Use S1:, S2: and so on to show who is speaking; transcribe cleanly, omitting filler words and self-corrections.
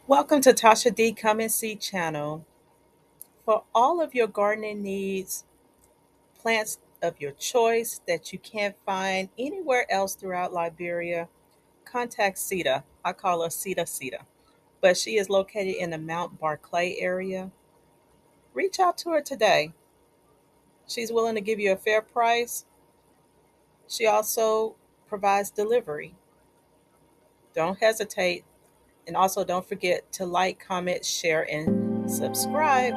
S1: Welcome to Tosha D Come and See channel. For all of your gardening needs, plants of your choice that you can't find anywhere else throughout Liberia, contact Sita. I call her Sita, but she is located in the Mount Barclay area. Reach out to her today. She's willing to give you a fair price. She also provides delivery. Don't hesitate. And also don't forget to like, comment, share, and subscribe.